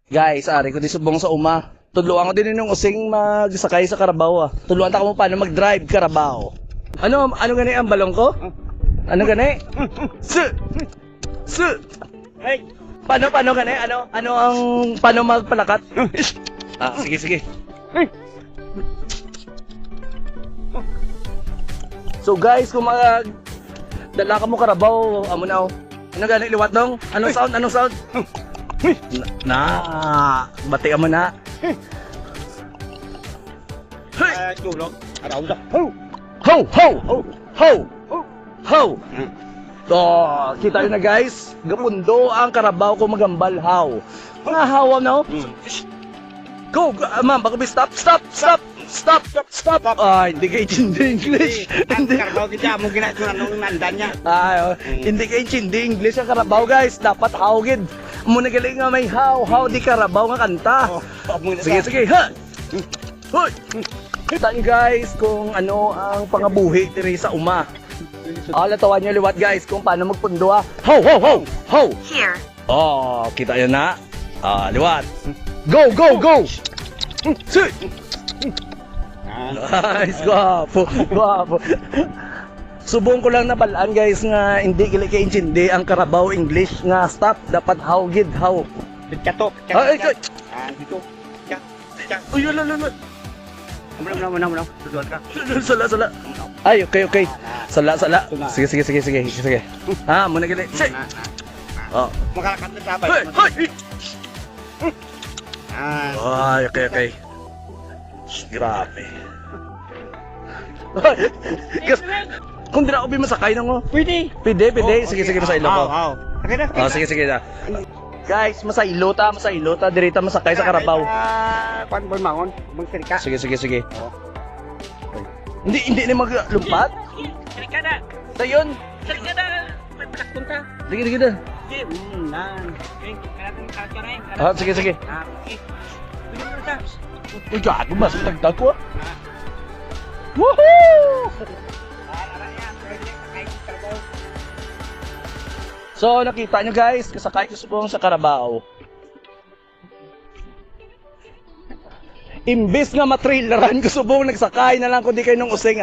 Guys, ari ko di subong sa uma. Tudluan ko din yung using magsakay sa Carabao. Tudluan ta ko mo paano mag-drive Carabao. Ano gani ang balong ko? Ano gani? Su. Hey. Paano gani? Paano magpalakat? Sige. So guys, kung dala ka mo Carabao, amo na. Ano gani liwat dong? Anong sound? Bati ka mo na. Tulog. Araw da. Ho! Kita nyo na guys, gapundo ang Carabao ko magambal how. Mga hawa no? Go! Ma'am, baka stop! Hindi kayo chindi English. Carabao kita mo ginagawa nung nandan niya. Hindi kayo chindi English ang Carabao guys. Dapat hawgid. Muna galing nga may how di Carabao nga kanta. Sige, ha! Hoy! Kita nyo guys kung ano ang pangabuhi diri sa uma. Latawan nyo liwat guys kung paano magpundo ha. Ho! Here. Kita yun na. Liwat. Go! Sit! Nice, guwapo. Subong ko lang nabalaan guys nga hindi gili kay intindi ang Carabao English nga stop dapat hawgid how. Dito. Dito. Uy, lalo. Muna. Tuduan ka. Sala. Ay, okay. Sala. Sige. Muna gali. Sit. Makalakat na sabay. Ay, okay. Grabe. Kung di na ako bimasakay nang Pwede. Pwede. Sige, masaylo ko. Sige na. Guys, masaylo ta. Dirita masakay sa Carabao. Kwan ba mangon? Magsirika. Sige. Hindi na maglumpat? Sirika na. Sayon. Sirika na. May palakton ka. Sige na. Sige. Okay. Sige. Pwede ka. Uy, gago mas matagdag ko. Woohoo! So, nakita nyo guys, kasakay ko subong sa Carabao. Imbis nga matraileran ko subong, nagsakay na lang kundi kayo nung using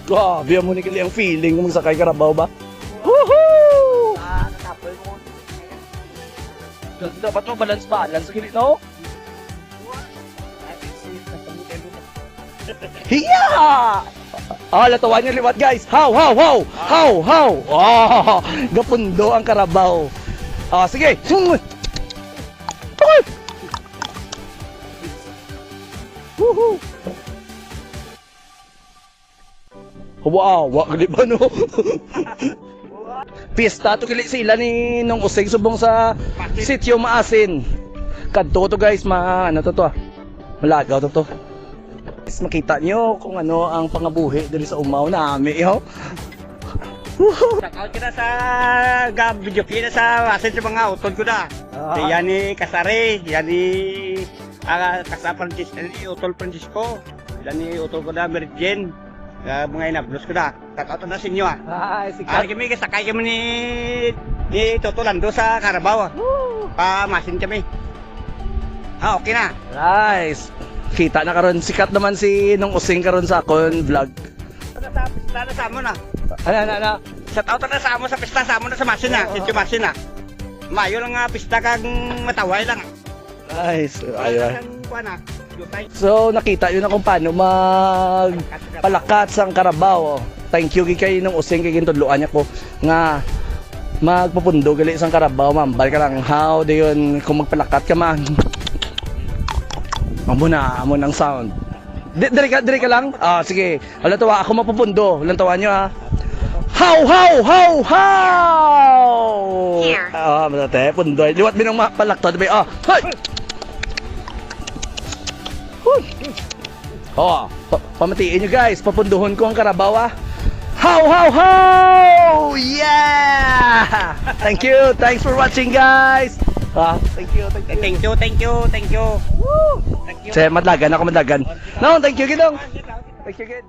Grabe, mo ni kili ang feeling kung magsakay Carabao ba? Woohoo! Nakapal mo. Dapat mo balance, kili no? Hiya! Latawan nyo liwat guys. How! Gapundo ang Carabao. Sige. Woohoo! Wow, gali ba no? Pista to kili sila ni nung usig subong sa sitio Maasin. Kadto to guys, ano to malagaw to. Makita nyo kung ano ang pangabuhi dali sa umaw nami, Sakaw kita sa video kita sa asin sa mga utod ko na. Yan ni Kasare, yan ni Kasa Francisco, Utol Francisco. Yan ni Utol ko na Mergen. Mga inablos ko na. Sakaw na sa inyo Sikat. Sakay kami ni Toto Lando sa Carabao. Masin kami. Okay na. Nice. Kita na karon sikat naman si nung using karon sa akon vlog. Pista na sa mo na. Ano. Shout out na sa mo sa pista sa mo na sa Masin na, Sitio Masin na. Mayo lang nga pista kag mataway lang. Nice. Ayun. Kuana. So nakita yun na kung paano magpalakat sang Carabao. Thank you kay nung using kay gintudloan niya ko nga magpupundo gali sang Carabao, ma'am. Balik ka lang how dayon kung magpalakat ka man. Amo ng sound. Diri ka lang. Sige. Wala tawa ako mapupundo. Walang tawa nyo How! Here. Matate, pundoy. Liwat binang palakto, diba? Hay! Pamatiin nyo guys. Papunduhon ko ang Carabao, How! Yeah! Thank you. Thanks for watching, guys. Thank you. Woo! Thank you. Madlagan ako. No, thank you, Gidong. Thank you, Gid.